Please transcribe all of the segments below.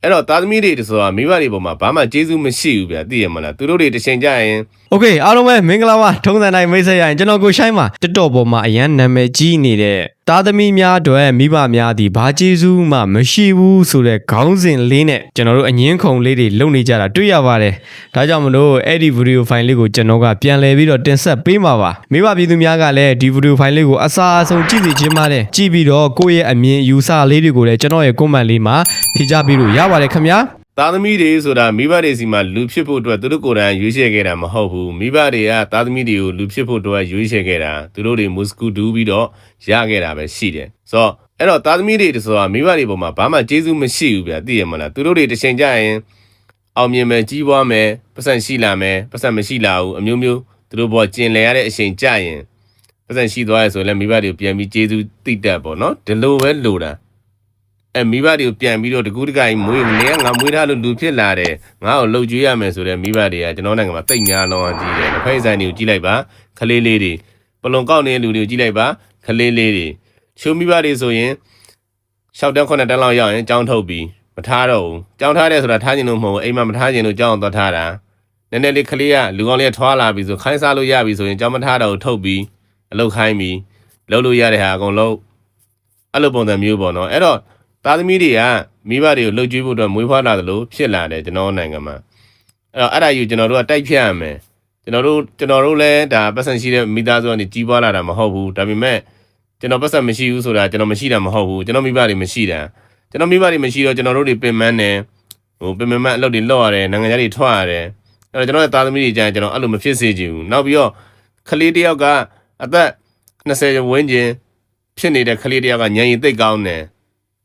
အဲ့တော့သားသမီးတွေဆိုတာမိဘတွေပေါ်မှာဘာမှကျေးဇူးမရှိဘူးဗျာသိရမလားသူတို့တွေတစ်ချိန်ကြရင်โอเคအားလုံးပဲမင်္ဂလာပါထုံးစံတိုင်းမိတ်ဆက်ရရင်ကျွန်တော်ကိုရှိုင်းပါတက်တော်ပေါ်မှာအရန်နာမည်ကြီးနေတဲ့သားသမီးများအတွက်မိဘများသည်ဘာကျေးဇူးမှမရှိဘူးဆိုတဲ့ခေါင်းစဉ်လေးနဲ့ကျွန်တော်တို့အငင်းခုန်လေးတွေလုပ်နေကြတာတွေ့ရပါတယ်ဒါကြောင့်မလို့အဲ့ဒီဗီဒီယိုဖိုင်လေးကိုကျွန်တော်ကပြန်လည်ပြီးတော့တင်ဆက်ပေးမှာပါမိဘပြည်သူများကလည်းဒီဗီဒီယိုဖိုင်လေးကိုအစားအဆုံးကြည့်စီခြင်းပါတယ်ကြည့်ပြီးတော့ကိုယ့်ရဲ့အမြင်ယူဆလေးတွေကိုလည်းကျွန်တော်ရဲ့ comment လေးမှာဖြေချပေးလို့ရပါတယ်ခင်ဗျာသားသမီးတွေဆိုတာမိဘတွေစီမှာလူဖြစ်ဖို့အတွက်သူတို့ကိုယ်တိုင်ရွေးချယ်ခဲ့တာမဟုတ်ဘူးမိဘတွေကသားသမီးတွေကိုလူဖြစ်ဖို့အတွက်ရွေးချယ်ခဲ့တာသူတို့တွေမုစကူဒူးပြီးတော့ရခဲ့တာပဲရှိတယ်ဆိုတော့အဲ့တော့သားသမီးတွေဆိုတာမိဘတွေပေါ်မှာဘာမှကျေးဇူးမရှိဘူးဗျာသိရမလားသူတို့တွေတစ်ချိန်ကြရင်အောင်မြင်မယ်ကြီးပွားမယ်ပတ်စံရှိလာမယ်ပတ်စံမရှိလာဘူးအမျိုးမျိုးသူတို့ဘောကျင်လည်ရတဲ့အချိန်ကြရင်ပတ်စံရှိသွားရဆိုရင်လည်းမိဘတွေကိုပြန်ပြီးကျေးဇူးသိတတ်ပေါ့နော်ဒီလိုပဲလိုတာမိဘတွေကိုပြန်ပြီးတော့တကူးတကိုင်မွေးနေငါမွေးထားလို့လူဖြစ်လာတယ်ငါ့ကိုလှုပ်ကြွေးရမယ်ဆိုတဲ့မိဘတွေကကျွန်တော်နိုင်ငံမှာတိတ်များလောင်းကြီးတယ်တစ်ဖက်ဆိုင်တွေကိုကြည့်လိုက်ပါခလေးလေးတွေပလုံကောက်နေတဲ့လူတွေကိုကြည့်လိုက်ပါခလေးလေးတွေချိုးမိဘတွေဆိုရင်6တန်း9တန်းလောက်ရောက်ရင်ကြောင်းထုတ်ပြီးမထားတော့ဘူးကြောင်းထားတယ်ဆိုတာထားခြင်းလို့မဟုတ်ဘူးအိမ်မှာမထားခြင်းလို့ကြောင်းအောင်သွားထားတာနည်းနည်းလေးခလေးကလူကောင်းလေးထွားလာပြီဆိုခိုင်းစားလို့ရပြီဆိုရင်ကြောင်းမထားတော့ထုတ်ပြီးအလုတ်ခိုင်းပြီးလှုပ်လို့ရတဲ့ဟာအကုန်လုံးအဲ့လိုပုံစံမျိုးပေါ့နော်အဲ့တော့သားသမီးတွေကမိဘတွေကိုလှုပ်ကြွေးဖို့အတွက်မွေးဖွားလာသလိုဖြစ်လာတယ်ကျွန်တော်နိုင်ငံမှာအဲ့ဒါယူကျွန်တော်တို့ကတိုက်ဖြတ်ရမယ်ကျွန်တော်တို့လည်းဒါပတ်စံရှိတဲ့မိသားစုကနေကြီးပွားလာတာမဟုတ်ဘူးဒါပေမဲ့ကျွန်တော်ပတ်စံမရှိဘူးဆိုတာကျွန်တော်မရှိတာမဟုတ်ဘူးကျွန်တော်မိဘတွေမရှိတာကျွန်တော်မိဘတွေမရှိတော့ကျွန်တော်တို့တွေပင်မတယ်ပင်မအလုပ်တွေလုပ်ရတယ်နိုင်ငံသားတွေထွက်ရတယ်အဲ့တော့ကျွန်တော်ရဲ့သားသမီးတွေကြရင်ကျွန်တော်အဲ့လိုမဖြစ်စေချင်ဘူးနောက်ပြီးတော့ကလေးတယောက်ကအသက်20ဝန်းကျင်ဖြစ်နေတဲ့ကလေးတယောက်ကဉာဏ်ရည်သိပ်ကောင်းတယ်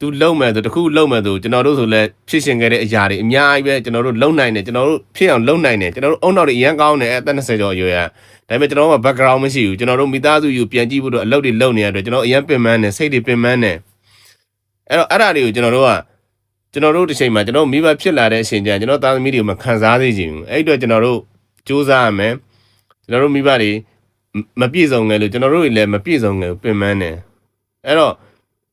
သူလုံမဲ့ဆိုတခုလုံမဲ့ဆိုကျွန်တော်တို့ဆိုလဲဖြစ်ရှင်ခဲ့တဲ့အရာတွေအများကြီးပဲကျွန်တော်တို့လုံနိုင်တယ်ကျွန်တော်တို့ဖြစ်အောင်လုံနိုင်တယ်ကျွန်တော်တို့အုံနောက်တွေအရန်ကောင်းတယ်အသက်20ကျော်အရွယ်ကဒါပေမဲ့ကျွန်တော်တို့က background မရှိဘူးကျွန်တော်တို့မိသားစုယူပြန်ကြည့်ဖို့တော့အလုပ်တွေလုပ်နေရတဲ့ကျွန်တော်အရန်ပင်ပန်းတယ်စိတ်တွေပင်ပန်းတယ်အဲ့တော့အဲ့ဒါတွေကိုကျွန်တော်တို့တစ်ချိန်မှာကျွန်တော်မိဘဖြစ်လာတဲ့အချိန်ကျရင်ကျွန်တော်သားသမီးတွေကိုမခံစားသေးချင်ဘူးအဲ့အတွက်ကျွန်တော်တို့စူးစမ်းရမယ်ကျွန်တော်တို့မိဘတွေမပြည့်စုံငယ်လို့ကျွန်တော်တို့တွေလည်းမပြည့်စုံငယ်ပင်ပန်းတယ်အဲ့တော့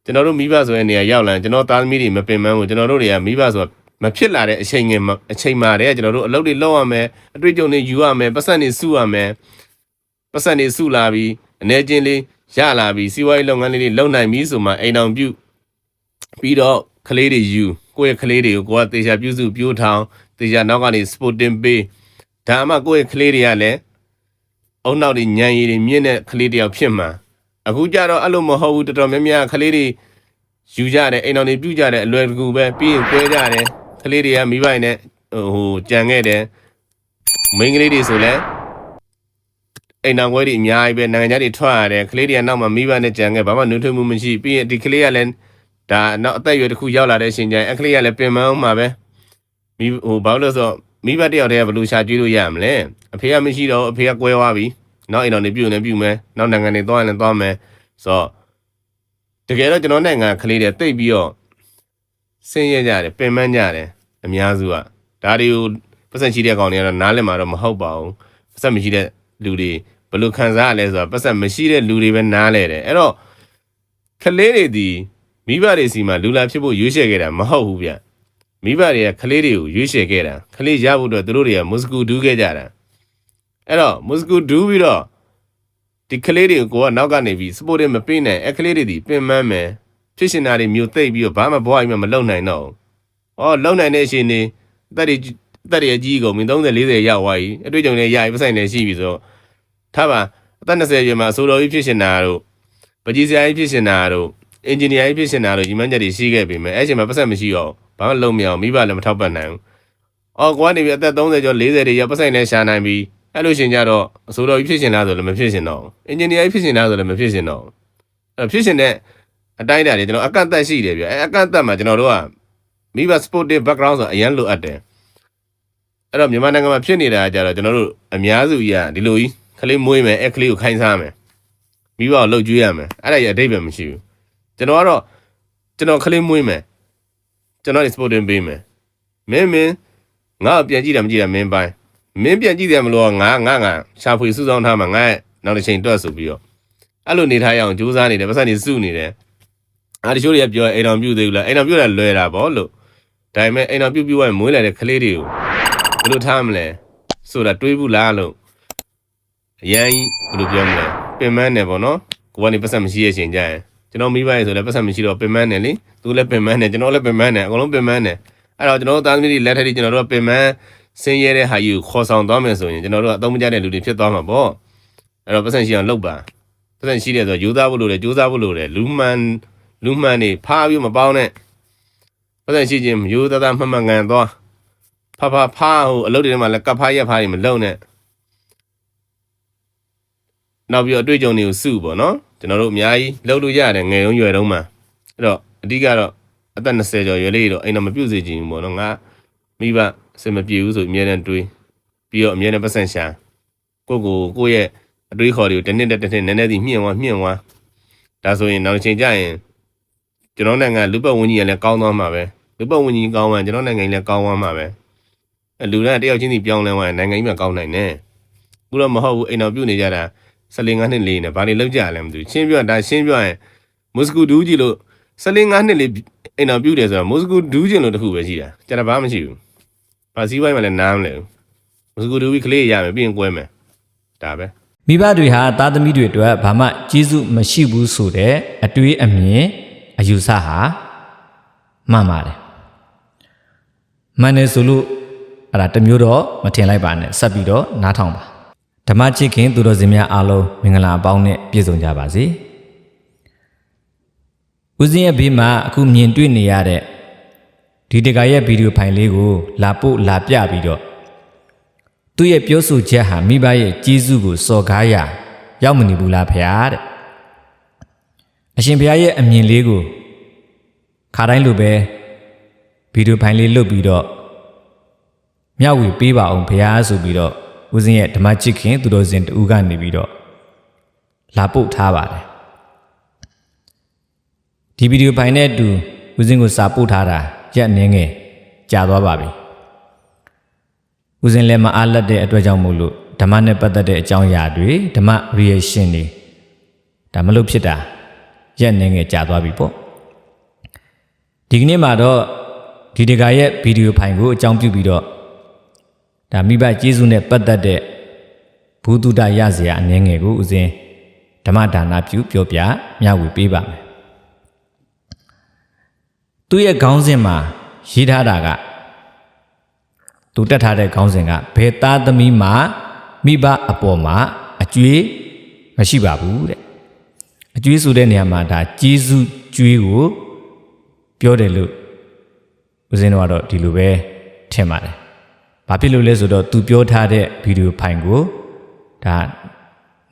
ကျွန်တော်တို့မိဘဆိုတဲ့နေရာရောက်လာရင်ကျွန်တော်သားသမီးတွေမပင်ပန်းဘူးကျွန်တော်တို့တွေကမိဘဆိုတာမဖြစ်လာတဲ့အချိန်မှာတည်းကကျွန်တော်တို့အလုပ်တွေလုပ်ရမယ်အတွေ့အကြုံတွေယူရမယ်ပတ်စံတွေစုရမယ်ပတ်စံတွေစုလာပြီးအနေချင်းလေးရလာပြီးစီးပွားရေးလုပ်ငန်းလေးတွေလုပ်နိုင်ပြီဆိုမှအိမ်တော်ပြုပြီးတော့ကလေးတွေယူကိုယ့်ရဲ့ကလေးတွေကိုကိုယ်ကတေချာပြုစုပြိုးထောင်တေချာနောက်ကနေ sporting ပေးဒါမှကိုယ့်ရဲ့ကလေးတွေကလည်းအုံနောက်တွေညံရည်တွေမြင့်တဲ့ကလေးတယောက်ဖြစ်မှာအခုကြတော့အဲ့လိုမဟုတ်ဘူးတော်တော်များများကလေးတွေယူကြတယ်အိမ်တော်တွေပြုတ်ကြတယ်အလွယ်တကူပဲပြီးရင်ပွဲကြတယ်ကလေးတွေကမိဘနဲ့ကြံခဲ့တယ်မိန်းကလေးတွေဆိုလဲအိမ်တော်ပွဲတွေအများကြီးပဲနိုင်ငံခြားတွေထွက်ရတယ်ကလေးတွေကနောက်မှမိဘနဲ့ကြံခဲ့ဘာမှနှွေးထွေးမှုမရှိပြီးရင်ဒီကလေးကလည်းဒါနောက်အသက်အရွယ်တစ်ခုရောက်လာတဲ့အချိန်ကျရင်ကလေးကလည်းပင်ပန်းအောင်မှာပဲဘာလို့လဲဆိုတော့မိဘတယောက်တည်းကဘယ်လိုရှာကျွေးလို့ရမလဲအဖေကမရှိတော့အဖေကကွဲသွားပြီနောက်အိမ်တော်တွေပြုတ်နေပြုတ်မယ်နောက်နိုင်ငံတွေသွားရင်လည်းသွားမယ်ဆိုတော့တကယ်တော့ကျွန်တော်နိုင်ငံကလေးတွေတိတ်ပြီးတော့ဆင်းရဲကြတယ်ပင်ပန်းကြတယ်အများစုကဒါတွေကိုပတ်စံရှိတဲ့ကောင်တွေကတော့နားလည်မှာတော့မဟုတ်ပါဘူးပတ်စံမရှိတဲ့လူတွေဘယ်လိုခံစားရလဲဆိုတော့ပတ်စံမရှိတဲ့လူတွေပဲနားလဲတယ်အဲ့တော့ကလေးတွေဒီမိဘတွေစီမှာလူလာဖြစ်ဖို့ရွေးချယ်ခဲ့တာမဟုတ်ဘူးဗျမိဘတွေကကလေးတွေကိုရွေးချယ်ခဲ့တာကလေးရဖို့အတွက်သူတို့တွေကမုစကူဒူးခဲ့ကြတာအဲ့တော့မုစကူဒူးပြီးတော့ဒီကလေးတွေကိုကနောက်ကနေပြီးစပို့တွေမပေးနိုင်ကလေးတွေဒီပင်ပန်းမယ်ဖြစ်ရှင်တာတွေမျိုးသိပ်ပြီးတော့ဘာမှဘွားကြီးမှမလုံနိုင်တော့ဘူးလုံနိုင်တဲ့အချိန်နေအသက်တွေအကြီးကုန်ပြီ30 40ရောက်သွားပြီအတွေ့အကြုံတွေရပြီပတ်ဆိုင်တွေရှိပြီဆိုတော့ထားပါအသက်20ကျော်မှာအဆိုတော်ကြီးဖြစ်ရှင်တာတို့ပကြီးစရာကြီးဖြစ်ရှင်တာတို့အင်ဂျင်နီယာကြီးဖြစ်ရှင်တာတို့ညီမချက်တွေရှိခဲ့ပြီမယ်အဲ့ချိန်မှာပတ်ဆက်မရှိတော့ဘာမှလုံမရအောင်မိဘလည်းမထောက်ပံ့နိုင်ဘူးကိုကနေပြီးအသက်30ကျော်40တွေရောက်ပတ်ဆိုင်နဲ့ရှာနိုင်ပြီးအဲ့လိုရှင်ကြတော့အဆိုတော်ကြီးဖြစ်ရှင်လားဆိုလည်းမဖြစ်ရှင်တော့အင်ဂျင်နီယာကြီးဖြစ်ရှင်လားဆိုလည်းမဖြစ်ရှင်တော့အဲ့ဖြစ်ရှင်တဲ့အတိုင်းအတာတွေကျွန်တော်အကန့်အသတ်ရှိတယ်ဗျအကန့်အသတ်မှာကျွန်တော်တို့ကမိဘ sportive background ဆိုအရင်လိုအပ်တယ်အဲ့တော့မြန်မာနိုင်ငံမှာဖြစ်နေတာကြတော့ကျွန်တော်တို့အများစုကြီးကဒီလိုကြီးကလေးမွေးမယ်ကလေးကိုခိုင်းစားမယ်မိဘကိုလှုပ်ကြွေးရမယ်အဲ့ဒါကြီးအဓိပ္ပာယ်မရှိဘူးကျွန်တော်ကလေးမွေးမယ်ကျွန်တော် sporting ပေးမယ်မင်းငါ့ပြန်ကြည့်တာမကြည့်တာမင်းပိုင်းမင်းပြန်ကြည့်တယ်မလို့ငါရှာဖွေစုဆောင်းထားမှာငါ့နောက်တစ်ချိန်တွက်ဆိုပြီးတော့အဲ့လိုနေထားရအောင်ကြိုးစားနေတယ်ပတ်စံနေစုနေတယ်ဒီချိုးတွေကပြောအိမ်တော်ပြုတ်သေးဘူးလားအိမ်တော်ပြုတ်တာလွယ်တာပေါ့လို့ ဒါပေမဲ့အိမ်တော်ပြုတ်ပြီးဝိုင်းမွေးလာတဲ့ကလေးတွေကိုဘယ်လိုထားမလဲဆိုတာတွေးဘူးလားလို့အရင်ဘယ်လိုပြောမလဲပင်မနဲ့ပေါ့နော်ကိုကနေပတ်စံမရှိရဲ့ချိန်ကြရင်ကျွန်တော်မိဘရဲ့ဆိုလည်းပတ်စံမရှိတော့ပင်မနဲ့လေသူလည်းပင်မနဲ့ကျွန်တော်လည်းပင်မနဲ့အကုန်လုံးပင်မနဲ့အဲ့တော့ကျွန်တော်တို့သားသမီးတွေလက်ထက်တွေကျွန်တော်တို့ကပင်မဆင်းရဲတဲ့ဟာကြီးကိုခေါ်ဆောင်သွားမယ်ဆိုရင်ကျွန်တော်တို့ကအသုံးမကျတဲ့လူတွေဖြစ်သွားမှာပေါ့အဲ့တော့ပတ်စံရှိအောင်လုပ်ပါပတ်စံရှိတယ်ဆိုတော့ယူသားဖို့လိုတယ်ကြိုးစားဖို့လိုတယ်လူမှန်နေဖားပြီးမပေါင်းနဲ့ပတ်စံရှိခြင်းယူသားမှတ်မှန်ကန်သွားဖားဟိုအလုပ်တွေထဲမှာလည်းကပ်ဖားရက်ဖားတွေမလုပ်နဲ့နောက်ပြီးတော့အတွေ့အကြုံတွေကိုစုပေါ့နော်ကျွန်တော်တို့အများကြီးလုပ်လို့ရတယ်ငယ်တုန်းရွယ်တုန်းမှာအဲ့တော့အဓိကတော့အသက်20ကျော်ရွယ်လေးတော့အိမ်တော်မပြုတ်စေချင်ဘူးပေါ့နော်ငါမိဘအစင်မပြေဘူးဆိုအမြဲတမ်းတွေးပြီးတော့အမြဲတမ်းပတ်စံရှာကိုယ့်ရဲ့အတွေးခေါ်တွေကိုတစ်နှစ်နည်းနည်းစီမြင့်သွားဒါဆိုရင်နောက်ချိန်ကျရင်ကျွန်တော်နိုင်ငံလူပတ်ဝန်းကျင်ကလည်းကောင်းသွားမှာပဲလူပတ်ဝန်းကျင်ကောင်းမှကျွန်တော်နိုင်ငံလည်းကောင်းသွားမှာပဲလူတိုင်းတယောက်ချင်းစီပြောင်းလဲသွားရင်နိုင်ငံကြီးမှကောင်းနိုင်တယ်ခုတော့မဟုတ်ဘူးအိမ်တော်ပြုတ်နေကြတာ14-5နှစ်လေးနဲ့ဘာတွေလောက်ကြလဲမသိဘူးရှင်းပြရင်မော်စကိုဒူးကြီးလို့14-5နှစ်လေးအိမ်တော်ပြုတ်တယ်ဆိုတော့မော်စကိုဒူးချင်းလို့တခုပဲရှိတာကျန်တာဘာမှမရှိဘူးဘာစည်းပိုင်းမှလည်းနားမလဲဘူးမော်စကိုဒူးကြီးကလေးရမယ်ပြီးရင်ကွဲမယ်ဒါပဲမိဘတွေဟာသားသမီးတွေအတွက်ဘာမှကျေးဇူးမရှိဘူးဆိုတဲ့အတွေးအမြင်အယူဆဟာမှန်ပါတယ်မှန်တယ်ဆိုလို့အဲ့ဒါတမျိုးတော့မထင်လိုက်ပါနဲ့ဆက်ပြီးတော့နားထောင်ပါဓမ္မချစ်ခင်သူတော်စင်များအားလုံးမင်္ဂလာအပေါင်းနဲ့ပြည့်စုံကြပါစေဦးဇင်းရဲ့ဘေးမှာအခုမြင်တွေ့နေရတဲ့ဒီတကရဲ့ဗီဒီယိုဖိုင်လေးကိုလာပြပြီးတော့သူ့ရဲ့ပြောဆိုချက်ဟာမိဘရဲ့ကျေးဇူးကိုစော်ကားရရောက်မနေဘူးလားဖေဟာတဲ့အရှင်ဘုရားရဲ့အမြင်လေးကိုခါတိုင်းလိုပဲဗီဒီယိုဖိုင်လေးလွတ်ပြီးတော့မျှဝေပေးပါအောင်ဘုရားဆိုပြီးတော့ဦးဇင်းရဲ့ဓမ္မချစ်ခင်သူတော်စင်တူကနေပြီးတော့လာပို့ထားပါတယ်ဒီဗီဒီယိုဖိုင်နဲ့အတူဦးဇင်းကိုစာပို့ထားတာရက်နေငယ်ကြာသွားပါပြီဦးဇင်းလည်းမအားလက်တဲ့အတွက်ကြောင့်မို့လို့ဓမ္မနဲ့ပတ်သက်တဲ့အကြောင်းအရာတွေဓမ္မ reaction တွေဒါမလို့ဖြစ်တာရက်နေငယ်ကြာသွားပြီပေါ့ဒီကနေ့မှာတော့ဒီတကာရဲ့ဗီဒီယိုဖိုင်ကိုအကြောင်းပြုပြီးတော့ဒါမိဘကျေးဇူးနဲ့ပတ်သက်တဲ့ဘုဒ္ဓတရစရာအနည်းငယ်ကိုဦးဇင်းဓမ္မဒါနပြုပြောပြမျှဝေပေးပါမယ်သူ့ရဲ့ခေါင်းစဉ်မှာရေးထားတာကသူတက်ထားတဲ့ခေါင်းစဉ်ကဘယ်သားသမီးမှမိဘအပေါ်မှာအကျွေးမရှိပါဘူးတဲ့အကျွေးဆိုတဲ့နေရာမှာဒါကျေးဇူးကျွေးကိုပြောတယ်လို့ဦးဇင်းတို့ကတော့ဒီလိုပဲထင်ပါတယ်ဘာဖြစ်လို့လဲဆိုတော့သူပြောထားတဲ့ဗီဒီယိုဖိုင်ကိုဒါ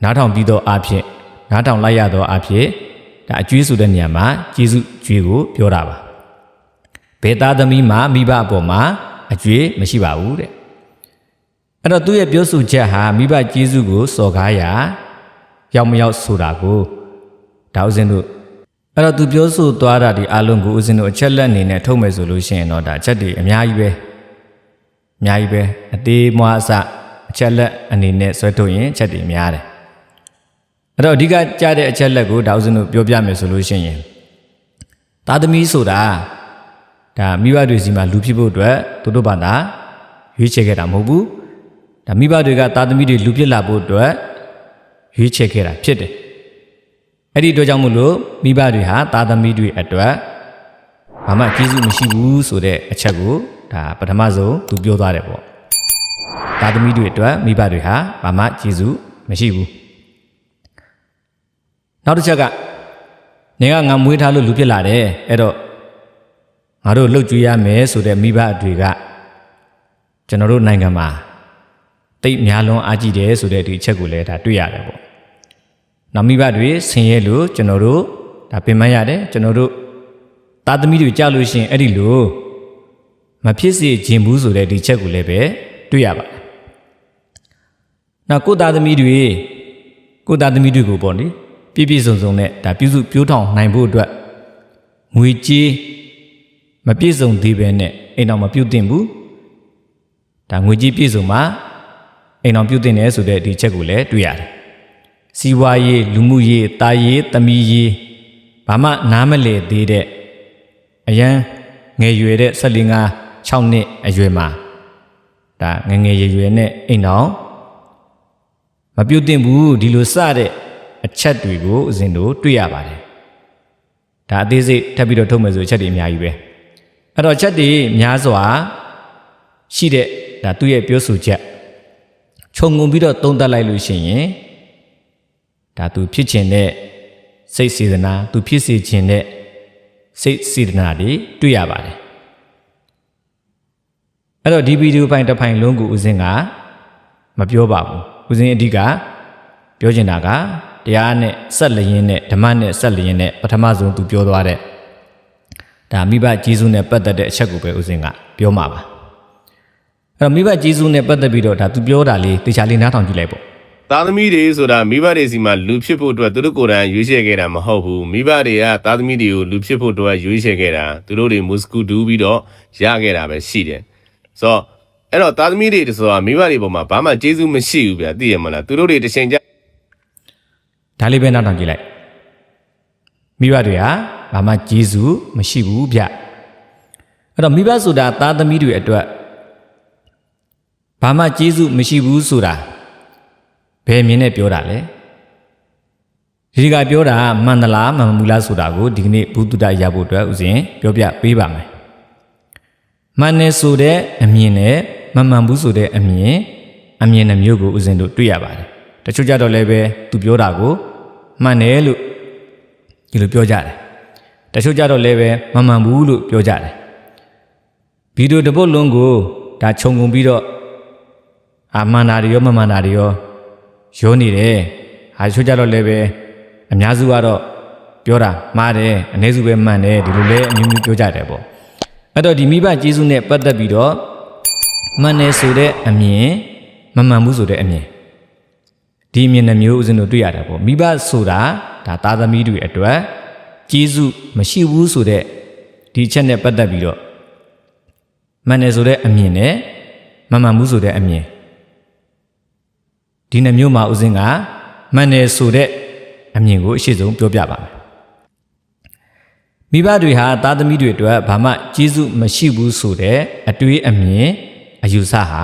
နားထောင်ပြီးတော့အဖြစ်နားထောင်လိုက်ရတော့အဖြစ်ဒါအကျွေးဆိုတဲ့နေရာမှာကျေးဇူးကျွေးကိုပြောတာပါဘယ်သားသမီးမှမိဘအပေါ်မှာအကျွေးမရှိပါဘူးတဲ့အဲ့တော့သူ့ရဲ့ပြောဆိုချက်ဟာမိဘကျေးဇူးကိုစော်ကားရာရောက်မရောက်ဆိုတာကိုဒါဦးဇင်းတို့အဲ့တော့သူပြောဆိုသွားတာဒီအလုံးကိုဦးဇင်းတို့အချက်လက်အနေနဲ့ထုတ်မယ်ဆိုလို့ရှိရင်တော့ဒါအချက်တွေအများကြီးပဲအသေးမွားအစအချက်လက်အနေနဲ့ဆွဲထုတ်ရင်ချက်တွေများတယ်အဲ့တော့အဓိကကြားတဲ့အချက်လက်ကိုဒါဦးဇင်းတို့ပြောပြမယ်ဆိုလို့ရှိရင်သားသမီးဆိုတာဒါမိဘတွေစီမှာလူဖြစ်ဖို့အတွက်သူတို့ဘာသာရွေးချယ်ခဲ့တာမဟုတ်ဘူးဒါမိဘတွေကသားသမီးတွေလူဖြစ်လာဖို့အတွက်ရွေးချယ်ခဲ့တာဖြစ်တယ်အဲ့ဒီအတွက်ကြောင့်မို့လို့မိဘတွေဟာသားသမီးတွေအတွက်ဘာမှကျေးဇူးမရှိဘူးဆိုတဲ့အချက်ကိုဒါပထမဆုံးသူပြောသွားတယ်ပေါ့သားသမီးတွေအတွက်မိဘတွေဟာဘာမှကျေးဇူးမရှိဘူးနောက်တစ်ချက်ကနေကငါမွေးထားလို့လူဖြစ်လာတယ်အဲ့တော့ငါတို့လှုပ်ကြွေးရမယ်ဆိုတဲ့မိဘတွေကကျွန်တော်တို့နိုင်ငံမှာတိတ်များလွန်အားကြီးတယ်ဆိုတဲ့ဒီအချက်ကိုလည်းဒါတွေ့ရတယ်ပေါ့နောက်မိဘတွေဆင်းရဲလို့ကျွန်တော်တို့ဒါပင်ပန်းရတယ်ကျွန်တော်တို့သားသမီးတွေကြားလို့ရှိရင်အဲ့ဒီလိုမဖြစ်စေခြင်းဘူးဆိုတဲ့ဒီချက်ကိုလည်းပဲတွေ့ရပါတယ်နောက်ကိုသားသမီးတွေကိုပေါ့လေပြည့်စုံနဲ့ဒါပြုစုပြိုးထောင်နိုင်ဖို့အတွက်ငွေကြေးမပြည့်စုံသေးပဲနဲ့အိမ်တော်မပြုတ်တင်ဘူးဒါငွေကြေးပြည့်စုံမှအိမ်တော်ပြုတ်တင်တယ်ဆိုတဲ့ဒီချက်ကိုလည်းတွေ့ရတယ်စီးပွားရေးလူမှုရေးတာရေးသမီးရေးဘာမှနားမလည်သေးတဲ့အရန် ငယ်ရွယ်တဲ့14-6နှစ်အရွယ်မှာဒါငယ်ငယ်ရွယ်ရွယ်နဲ့အိမ်တော်မပြုတ်တင်ဘူးဒီလိုစတဲ့အချက်တွေကိုဦးဇင်းတို့တွေ့ရပါတယ်ဒါအသေးစိတ်ထပ်ပြီးတော့ထုတ်မယ်ဆိုအချက်တွေအများကြီးပဲအဲ့တော့ချက်တွေများစွာရှိတဲ့ဒါသူ့ရဲ့ပြောဆိုချက်ခြုံငုံပြီးတော့သုံးသပ်လိုက်လို့ရှိရင်ဒါသူဖြစ်ခြင်းတဲ့စိတ်စေတနာသူဖြစ်စေခြင်းတဲ့စိတ်စေတနာတွေတွေ့ရပါတယ်အဲ့တော့ဒီဗီဒီယိုပိုင်းတစ်ပိုင်းလုံးကိုဦးဇင်းကမပြောပါဘူးဦးဇင်းအဓိကပြောချင်တာကတရားနဲ့ဆက်လျင်းနဲ့ဓမ္မနဲ့ဆက်လျင်းနဲ့ပထမဆုံးသူပြောသွားတဲ့ဒါမိဘကျေးဇူးနဲ့ပတ်သက်တဲ့အချက်ကိုပဲဦးဇင်းကပြောမှာပါအဲ့တော့မိဘကျေးဇူးနဲ့ပတ်သက်ပြီးတော့ဒါသူပြောတာလေးတေချာလေးနားထောင်ကြည့်လိုက်ပေါ့သားသမီးတွေဆိုတာမိဘတွေစီမှာလူဖြစ်ဖို့အတွက်သူတို့ကိုယ်တိုင်ရွေးချယ်ခဲ့တာမဟုတ်ဘူးမိဘတွေကသားသမီးတွေကိုလူဖြစ်ဖို့အတွက်ရွေးချယ်ခဲ့တာသူတို့တွေမုစကူတူးပြီးတော့ရခဲ့တာပဲရှိတယ်ဆိုတော့အဲ့တော့သားသမီးတွေဆိုတာမိဘတွေပေါ်မှာဘာမှကျေးဇူးမရှိဘူးဗျာသိရမလားသူတို့တွေတစ်ချိန်ကျဒါလေးပဲနောက်ထောင်ကြည့်လိုက်မိဘတွေဟာဘာမှကျေးဇူးမရှိဘူးဗျအဲ့တော့မိဘဆိုတာသားသမီးတွေအတွက်ဘာမှကျေးဇူးမရှိဘူးဆိုတာဘယ်မြင်နဲ့ပြောတာလဲဒီကပြောတာမှန်သလားမှန်မူလားဆိုတာကိုဒီကနေ့ဘုဒ္ဓတရဖို့အတွက်ဥစဉ်ပြောပြပေးပါမယ်မှန်နေဆိုတဲ့အမြင်နဲ့မမှန်ဘူးဆိုတဲ့အမြင်နှမျိုးကိုဥစဉ်တို့တွေ့ရပါတယ်တချို့ကြတော့လည်းပဲသူပြောတာကိုမှန်တယ်လို့ဒီလိုပြောကြတယ်တချို့ကြတော့လည်းပဲမမှန်ဘူးလို့ပြောကြတယ်ဗီဒီယိုတစ်ပုဒ်လုံးကိုဒါခြုံငုံပြီးတော့မှန်တာတွေရောမမှန်တာတွေရောနေတယ်ဟာချို့ကြတော့လည်းပဲအများစုကတော့ပြောတာမှားတယ်အနည်းစုပဲမှန်တယ်ဒီလိုလဲအမျိုးမျိုးပြောကြတယ်ပေါ့အဲ့တော့ဒီမိဘကျေးဇူးနဲ့ပတ်သက်ပြီးတော့မှန်တယ်ဆိုတဲ့အမြင်မမှန်ဘူးဆိုတဲ့အမြင်ဒီအမြင်နှမျိုးဦးဇင်းတို့တွေ့ရတယ်ပေါ့မိဘဆိုတာဒါသားသမီးတွေအတွက်ကျေးဇူးမရှိဘူးဆိုတဲ့ဒီအချက်နဲ့ပတ်သက်ပြီးတော့မှန်တယ်ဆိုတဲ့အမြင်နဲ့မမှန်ဘူးဆိုတဲ့အမြင်ဒီနှမျိုးမှာဦးဇင်းကမှန်တယ်ဆိုတဲ့အမြင်ကိုအရှိဆုံးပြောပြပါမယ်မိဘတွေဟာသားသမီးတွေအတွက်ဘာမှကျေးဇူးမရှိဘူးဆိုတဲ့အတွေးအမြင်အယူဆဟာ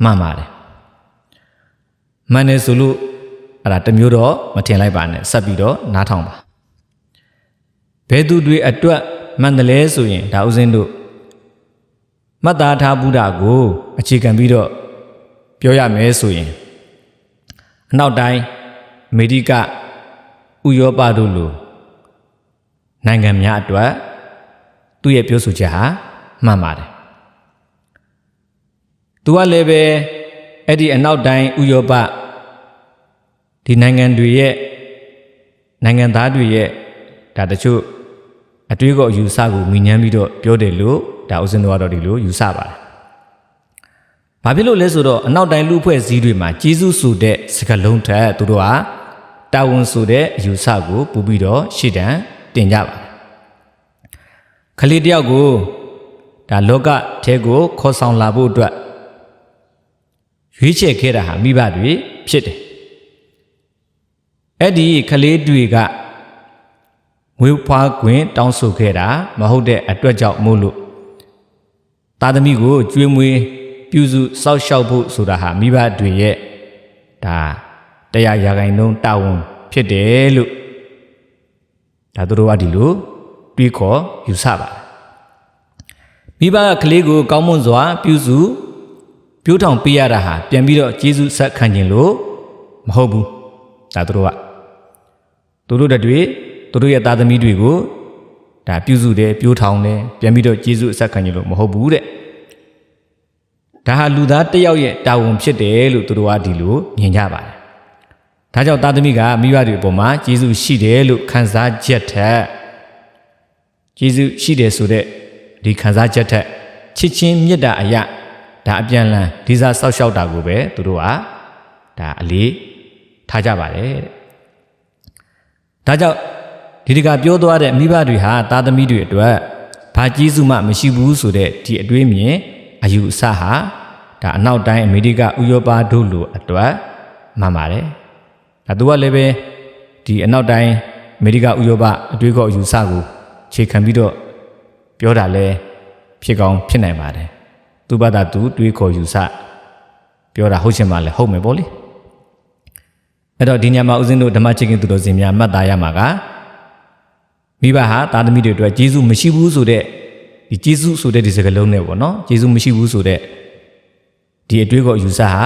မှန်ပါတယ်မှန်တယ်ဆိုလို့အဲ့ဒါတစ်မျိုးတော့မထင်လိုက်ပါနဲ့ဆက်ပြီးတော့နားထောင်ပါဘယ်သူတွေအတွက်မှန်တယ်လဲဆိုရင်ဒါဦးဇင်းတို့မှတ်သားထားဘူးတာကိုအခြေခံပြီးတော့ပြောရမယ်ဆိုရင်အနောက်တိုင်းအမေရိကဥရောပတို့လိုနိုင်ငံများအတွက်သူ့ရဲ့ပြောဆိုချက်ဟာမှန်ပါတယ်သူကလည်းပဲအဲ့ဒီအနောက်တိုင်းဥရောပဒီနိုင်ငံတွေရဲ့နိုင်ငံသားတွေရဲ့ဒါတချို့အတွေးကောအယူဆကိုမြင်ညမ်းပြီးတော့ပြောတယ်လို့ဒါဥစဉ်တော်တော်ဒီလိုယူဆပါတယ်ဘာဖြစ်လို့လဲဆိုတော့အနောက်တိုင်းလူအဖွဲ့အစည်းတွေမှာကျေးဇူးဆိုတဲ့စကားလုံးထက်သူတို့ဟာတာဝန်ဆိုတဲ့အယူဆကိုပို့ပြီးတော့ရှေ့တန်းတင်ကြပါတယ်ခလေးတယောက်ကိုဒါလောကထဲကိုခေါ်ဆောင်လာဖို့အတွက်ရွေးချယ်ခဲ့တာဟာမိဘတွေဖြစ်တယ်အဲ့ဒီခလေးတွေကငွေဖွားခွင့်တောင်းဆိုခဲ့တာမဟုတ်တဲ့အတွက်ကြောင့်မို့လို့သားသမီးကိုကျွေးမွေးပြုစုစောင့်ရှောက်ဖို့ဆိုတာဟာမိဘတွေရဲ့ဒါ100% တာဝန်ဖြစ်တယ်လို့ဒါတို့ကဒီလိုတွေးခေါ်ယူဆပါတယ်မိဘကလေးကိုကောင်းမွန်စွာပြုစုပြိုးထောင်ပေးရတာဟာပြန်ပြီးတော့ကျေးဇူးဆက်ခံခြင်းလို့မဟုတ်ဘူးဒါတို့တွေသူတို့ရဲ့သားသမီးတွေကိုဒါပြုစုတယ်ပြိုးထောင်တယ်ပြန်ပြီးတော့ကျေးဇူးဆက်ခံခြင်းလို့မဟုတ်ဘူးတဲ့ဒါဟာလူသားတစ်ယောက်ရဲ့တာဝန်ဖြစ်တယ်လို့သူတို့ကဒီလိုမြင်ကြပါတယ်ဒါကြောင့်သားသမီးကမိဘတွေအပေါ်မှာကျေးဇူးရှိတယ်လို့ခံစားချက်ထက်ကျေးဇူးရှိတယ်ဆိုတဲ့ဒီခံစားချက်ထက်ချစ်ချင်းမေတ္တာအရာဒါအပြန်လန်ဒီစားဆောက်ရှောက်တာကိုပဲသူတို့ကဒါအလေးထားကြပါတယ်တဲ့ဒါကြောင့်ဒီတကပြောသွားတဲ့မိဘတွေဟာသားသမီးတွေအတွက်ဘာကျေးဇူးမှမရှိဘူးဆိုတဲ့ဒီအတွေးမြင်အယူအဆဟာဒါအနောက်တိုင်းအမေရိကဥရောပတို့လိုအတွက်မှန်ပါတယ်ဒါသူကလည်းပဲဒီအနောက်တိုင်းအမေရိကဥရောပအတွေးကောအယူအဆကိုခြေခံပြီးတော့ ပြောတာလဲဖြစ်ကောင်းဖြစ်နိုင်ပါတယ်သူဘာသာသူတွေးခေါ်ယူဆပြောတာဟုတ်ချင်မှလည်းဟုတ်မယ်ပေါ့လေအဲ့တော့ဒီညမှာဦးဇင်းတို့ဓမ္မချစ်ခင်သူတော်စင်များမှတ်သားရမှာကမိဘဟာသားသမီးတွေအတွက်ကျေးဇူးမရှိဘူးဆိုတဲ့ဒီကျေးဇူးဆိုတဲ့ဒီစကားလုံးနဲ့ပေါ့နော်ကျေးဇူးမရှိဘူးဆိုတဲ့ဒီအတွေးခေါ်ယူဆဟာ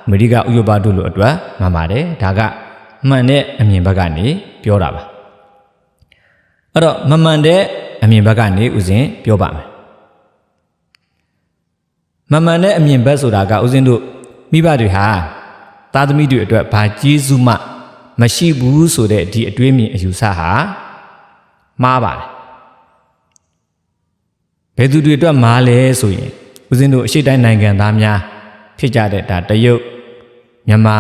အမေရိကဥရောပတို့လိုအတွက်မှန်ပါတယ်ဒါကမှန်တဲ့အမြင်ဘက်ကနေပြောတာပါအဲ့တော့မမှန်တဲ့အမြင်ဘက်ကနေဦးဇင်းပြောပါမယ်မမှန်တဲ့အမြင်ဘက်ဆိုတာကဦးဇင်းတို့မိဘတွေဟာသားသမီးတွေအတွက်ဘာကျေးဇူးမှမရှိဘူးဆိုတဲ့ဒီအတွေးမြင်အယူဆဟာမှားပါတယ်ဘယ်သူတွေအတွက်မှားလဲဆိုရင်ဦးဇင်းတို့အရှေ့တိုင်းနိုင်ငံသားများဖြစ်ကြတဲ့ဒါတရုတ်မြန်မာ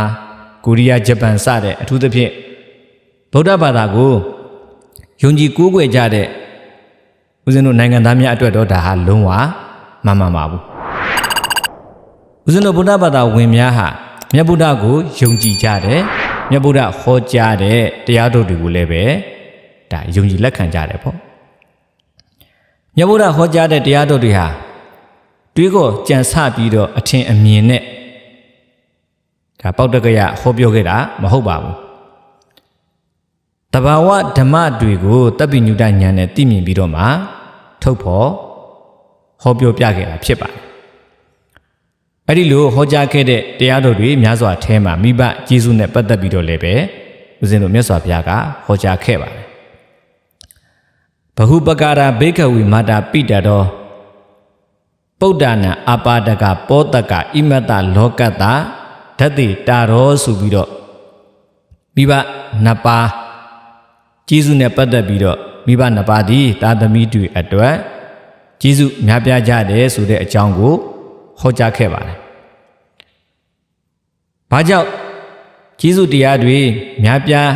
ကိုရီးယားဂျပန်စတဲ့အထူးသဖြင့်ဗုဒ္ဓဘာသာကိုယုံကြည်ကိုးကွယ်ကြတဲ့ဦးဇင်းတို့နိုင်ငံသားများအတွက်တော့ဒါဟာလုံးဝမမှန်ပါဘူးဦးဇင်းတို့ဗုဒ္ဓဘာသာဝင်များဟာမြတ်ဗုဒ္ဓကိုယုံကြည်ကြတယ်မြတ်ဗုဒ္ဓဟောကြားတဲ့တရားတော်တွေကိုလည်းပဲဒါယုံကြည်လက်ခံကြတယ်ပေါ့မြတ်ဗုဒ္ဓဟောကြားတဲ့တရားတော်တွေဟာတွေးခေါ်ကြံစပြီးတော့အထင်အမြင်နဲ့ဒါပေါက်တကရဟောပြောခဲ့တာမဟုတ်ပါဘူးတဘာဝဓမ္မတွေကိုတပ်ပိညုတဉာဏ်နဲ့သိမြင်ပြီးတော့မှထုတ်ဖော်ဟောပြောပြခဲ့တာဖြစ်ပါတယ်အဲ့ဒီလိုဟောကြားခဲ့တဲ့တရားတော်တွေများစွာထဲမှာမိဘကျေးဇူးနဲ့ပတ်သက်ပြီးတော့လည်းပဲဦးဇင်းတို့မြတ်စွာဘုရားကဟောကြားခဲ့ပါတယ်ဘဟုပကာရာဘေကဝီမာတာပိတတော်ပုဒ္ဒနာအပါဒကပောတကဣမတ္တလောကတ္တဓတ္တိတာရောဆိုပြီးတော့မိဘနှစ်ပါးကျေးဇူးနဲ့ပတ်သက်ပြီးတော့မိဘနှစ်ပါးသည်သားသမီးတွေအတွက်ကျေးဇူးများပြားကြတယ်ဆိုတဲ့အကြောင်းကိုဟောကြားခဲ့ပါတယ်။ဘာကြောင့်ကျေးဇူးတရားတွေများပြား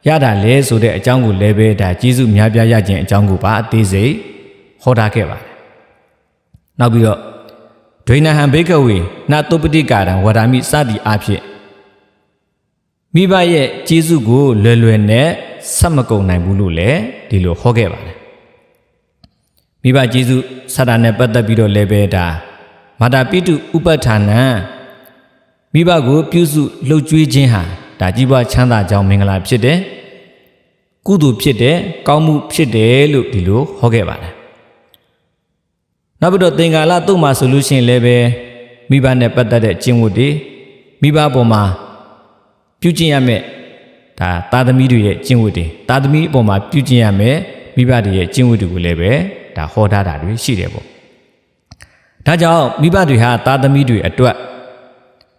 ရတာလဲဆိုတဲ့အကြောင်းကိုလည်းပဲဒါကျေးဇူးများပြားရခြင်းအကြောင်းကိုပါအသေးစိတ်ဟောထားခဲ့ပါတယ်။နောက်ပြီးတော့ဒွေနဟံဘေကဝေနာတုပတိကာရံဝရမိစသည်အဖြစ်မိဘရဲ့ကျေးဇူးကိုလွယ်လွယ်နဲ့ဆက်မကုန်နိုင်ဘူးလို့လည်းဒီလိုဟောခဲ့ပါတယ်။မိဘကျေးဇူးဆရာနဲ့ပတ်သက်ပြီးတော့လည်းပဲဒါမာတာပိတုဥပဋ္ဌာဏံမိဘကိုပြုစုလှုပ်ကြွေးခြင်းဟာဒါကြီးပွားချမ်းသာကြောင်းမင်္ဂလာဖြစ်တယ်ကုသိုလ်ဖြစ်တယ်ကောင်းမှုဖြစ်တယ်လို့ဒီလိုဟောခဲ့ပါတယ်နောက်ပြီးတော့သင်္ကာလတုတ်မှာဆိုလို့ရှိရင်လည်းပဲမိဘနဲ့ပတ်သက်တဲ့ကျင့်ဝတ်တွေမိဘပေါ်မှာပြုကျင့်ရမယ်ဒါသားသမီးတွေရဲ့ကျင့်ဝတ်တွေသားသမီးအပေါ်မှာပြုကျင့်ရမယ်မိဘတွေရဲ့ကျင့်ဝတ်တွေကိုလည်းပဲဒါဟောထားတာတွေရှိတယ်ပေါ့ဒါကြောင့်မိဘတွေဟာသားသမီးတွေအတွက်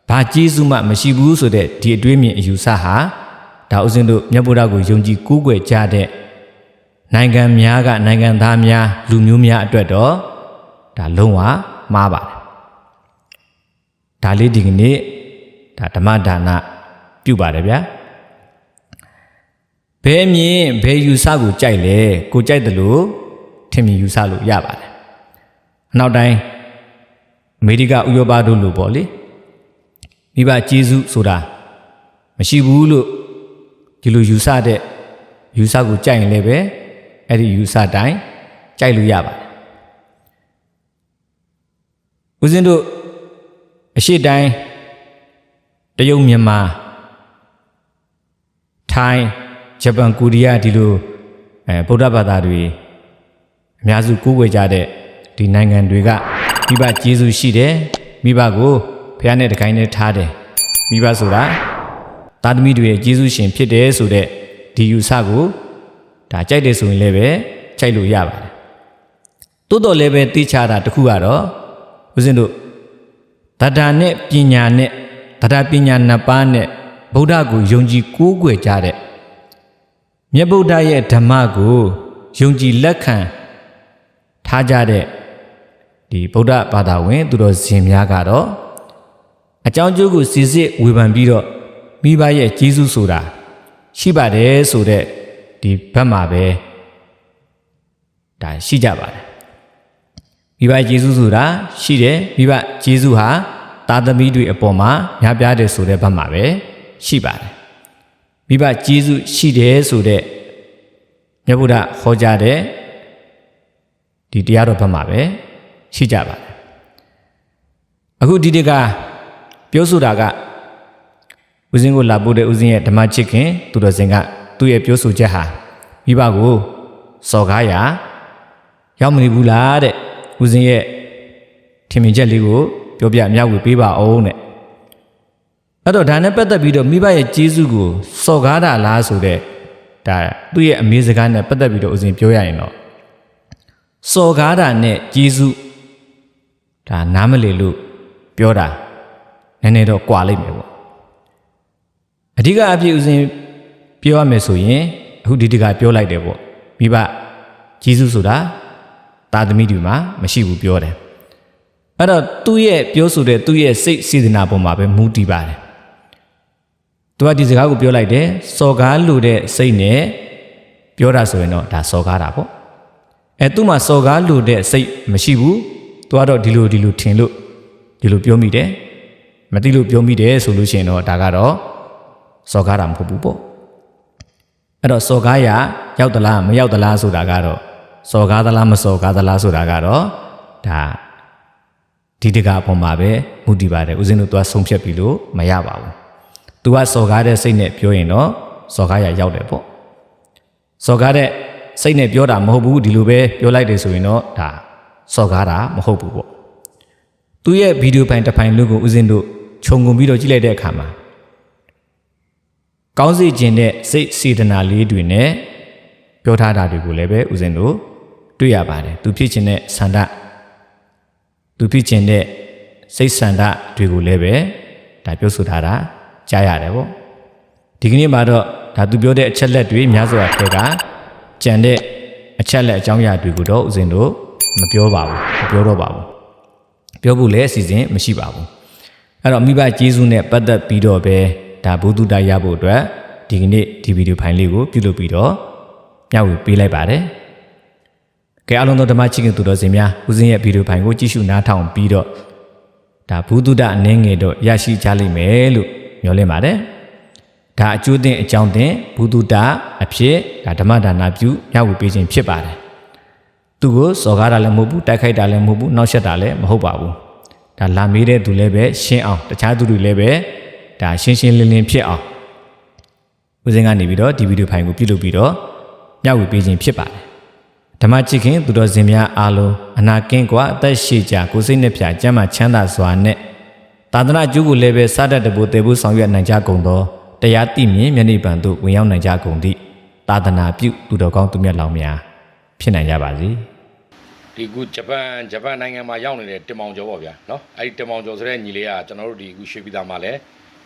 ဘာကျေးဇူးမှမရှိဘူးဆိုတဲ့ဒီအတွေးမြင်အယူဆဟာဒါဥစဉ်တို့မြတ်ဗုဒ္ဓကိုယုံကြည်ကိုးကွယ်ကြတဲ့နိုင်ငံများကနိုင်ငံသားများလူမျိုးများအတွက်တော့ဒါလုံးဝမှားပါတယ်ဒါလေးဒီကနေ့ဒါဓမ္မဒါနပြုပါတယ်ဗျာဘယ်မြင်ဘယ်ယူဆကိုကြိုက်လဲကိုကြိုက်တယ်လို့ထင်မြင်ယူဆလို့ရပါတယ်အနောက်တိုင်းအမေရိကဥရောပတို့လိုပေါ့လေမိဘကျေးဇူးဆိုတာမရှိဘူးလို့ဒီလိုယူဆတဲ့ယူဆကိုကြိုက်ရင်လည်းပဲအဲ့ဒီယူဆတိုင်းကြိုက်လို့ရပါတယ်ဦးဇင်းတို့အရှိတိုင်းတရုတ်မြန်မာထိုင်းဂျပန်ကိုရီးယားဒီလိုဗုဒ္ဓဘာသာတွေအများစုကိုးကွယ်ကြတဲ့ဒီနိုင်ငံတွေကမိဘကျေးဇူးရှိတယ်မိဘကိုဘုရားနဲ့တခိုင်းနဲ့ထားတယ်မိဘဆိုတာသားသမီးတွေရဲ့ကျေးဇူးရှင်ဖြစ်တယ်ဆိုတဲ့ဒီယူဆကိုဒါကြိုက်တယ်ဆိုရင်လည်းပဲကြိုက်လို့ရပါတယ်တိုးတော်လည်းပဲသိချတာတခုကတော့ဦးဇင်းတို့တတ္တာနဲ့ပညာနဲ့တတ္တပညာနှစ်ပါးနဲ့ဗုဒ္ဓကိုယုံကြည်ကိုးကွယ်ကြတဲ့မြတ်ဗုဒ္ဓရဲ့ဓမ္မကိုယုံကြည်လက်ခံထားကြတဲ့ဒီဗုဒ္ဓဘာသာဝင်သူတော်စင်များကတော့အကြောင်းကျိုးကိုစစ်စစ်ဝေဖန်ပြီးတော့မိဘရဲ့ကျေးဇူးဆိုတာရှိပါတယ်ဆိုတဲ့ဒီဘက်မှာပဲဒါရှိကြပါတယ်မိဘကျေးဇူးဆိုတာရှိတယ်မိဘကျေးဇူးဟာသားသမီးတွေအပေါ်မှာများပြားတယ်ဆိုတဲ့ဘက်မှာပဲရှိပါတယ်မိဘကျေးဇူးရှိတယ်ဆိုတဲ့မြတ်ဗုဒ္ဓဟောကြားတဲ့ ဒီတရားတော်ဘက်မှာပဲရှိကြပါတယ်အခုဒီတကပြောဆိုတာကဦးဇင်းကိုလာပို့တဲ့ဦးဇင်းရဲ့ဓမ္မချစ်ခင်သူတော်စင်ကသူ့ရဲ့ပြောဆိုချက်ဟာမိဘကိုစော်ကားရာရောက်မနေဘူးလားတဲ့ဦးဇင်းရဲ့ထင်မြင်ချက်လေးကိုပြောပြမျှဝေပေးပါအောင်တဲ့အဲ့တော့ဒါနဲ့ပတ်သက်ပြီးတော့မိဘရဲ့ကျေးဇူးကိုစော်ကားတာလားဆိုတဲ့ဒါသူ့ရဲ့အမေစကားနဲ့ပတ်သက်ပြီးတော့ဦးဇင်းပြောရရင်တော့စော်ကားတာနဲ့ကျေးဇူးဒါနားမလည်လို့ပြောတာနည်းနည်းတော့ကွာလိမ့်မယ်ပေါ့အဓိကအဖြစ်ဦးဇင်းပြောရမယ်ဆိုရင်အခုဒီတကပြောလိုက်တယ်ပေါ့မိဘကျေးဇူးဆိုတာသားသမီးတွေမှာမရှိဘူးပြောတယ်အဲ့တော့သူ့ရဲ့ပြောဆိုတဲ့သူ့ရဲ့စိတ်စေတနာပေါ်မှာပဲမူတည်ပါတယ်သူကဒီစကားကိုပြောလိုက်တယ်စော်ကားလို့တဲ့စိတ်နဲ့ပြောတာဆိုရင်တော့ဒါစော်ကားတာပေါ့သူ့မှာစော်ကားလို့တဲ့စိတ်မရှိဘူးသူကတော့ဒီလိုထင်လို့ဒီလိုပြောမိတယ်မသိလို့ပြောမိတယ်ဆိုလို့ရှိရင်တော့ဒါကတော့စော်ကားတာမဟုတ်ဘူးပေါ့အဲ့တော့စော်ကားရရောက်သလားမရောက်သလားဆိုတာကတော့စော်ကားသလားမစော်ကားသလားဆိုတာကတော့ဒါဒီတကအပေါ်မှာပဲမူတည်ပါတယ်ဦးဇင်းတို့သွားဆုံးဖြတ်ပြီးလို့မရပါဘူးသူကစော်ကားတဲ့စိတ်နဲ့ပြောရင်တော့စော်ကားရရောက်တယ်ပေါ့စော်ကားတဲ့စိတ်နဲ့ပြောတာမဟုတ်ဘူးဒီလိုပဲပြောလိုက်တယ်ဆိုရင်တော့ဒါစော်ကားတာမဟုတ်ဘူးပေါ့သူရဲ့ဗီဒီယိုဖိုင်တစ်ဖိုင်လို့ကိုဦးဇင်းတို့ခြုံငုံပြီးတော့ကြည့်လိုက်တဲ့အခါမှာကောင်းစေခြင်းတဲ့စိတ်စေတနာလေးတွေနဲ့ပြောထားတာတွေကိုလည်းပဲဦးဇင်းတို့တွေ့ရပါတယ်သူဖြစ်ခြင်းတဲ့ဆန္ဒသူဖြစ်ခြင်းတဲ့စိတ်ဆန္ဒတွေကိုလည်းပဲဒါပြောဆိုထားတာကြားရတယ်ပေါ့ဒီကနေ့မှာတော့ဒါသူပြောတဲ့အချက်လက်တွေများစွာထဲကကြံတဲ့အချက်လက်အကြောင်းအရာတွေကိုတော့ဦးဇင်းတို့မပြောပါဘူးမပြောတော့ပါဘူးပြောဖို့လည်းအစီအစဉ်မရှိပါဘူးအဲ့တော့မိဘကျေးဇူးနဲ့ပတ်သက်ပြီးတော့ပဲဒါဘုဒ္ဓတာရဖို့အတွက်ဒီကနေ့ဒီဗီဒီယိုဖိုင်လေးကိုပြုလုပ်ပြီးတော့မျှဝေပေးလိုက်ပါတယ်ကဲအားလုံးသောဓမ္မချစ်ခင်သူတော်စင်များဦးဇင်းရဲ့ဗီဒီယိုဖိုင်ကိုကြည့်ရှုနားထောင်ပြီးတော့ဒါဘုဒ္ဓတာအနေငယ်တော့ရရှိကြလိမ့်မယ်လို့မျှော်လင့်ပါတယ်ဒါအကျိုးတင်အကြောင်းတင်ဘုဒ္ဓတာအဖြစ်ဒါဓမ္မဒါနပြုမျှဝေပေးခြင်းဖြစ်ပါတယ်သူကိုစော်ကားတာလည်းမဟုတ်ဘူးတိုက်ခိုက်တာလည်းမဟုတ်ဘူးနှောက်ယှက်တာလည်းမဟုတ်ပါဘူးဒါလာမေးတဲ့သူလည်းပဲရှင်းအောင်တခြားသူတွေလည်းပဲဒါရှင်းရှင်းလင်းလင်းဖြစ်အောင်ဦးဇင်းကနေပြီးတော့ဒီဗီဒီယိုဖိုင်ကိုပြုလုပ်ပြီးတော့မျှဝေပေးခြင်းဖြစ်ပါတယ်ဓမ္မချစ်ခင်သူတော်စင်များအားလုံးအနာကင်းကွာအသက်ရှည်ကြကိုယ်စိတ်နှပြကျမ်းမာချမ်းသာစွာနဲ့သာသနာ့ကျိုးကိုလည်းပဲစတတ်တဖို့တည်ဖို့ဆောင်ရွက်နိုင်ကြကုန်သောတရားသိမြင်မျက်နှိပ်ပံတို့ဝင်ရောက်နိုင်ကြကုန်သည့်သာသနာပြုသူတော်ကောင်းသူမြတ်လောင်များဖြစ်နိုင်ကြပါစေဒီခုဂျပန်နိုင်ငံမှာရောက်နေတဲ့တင်မောင်ကျော်ပေါ့ဗျာเนาะအဲ့ဒီတင်မောင်ကျော်ဆိုတဲ့ညီလေးကကျွန်တော်တို့ဒီခုရွှေပြည်သာမှာလည်း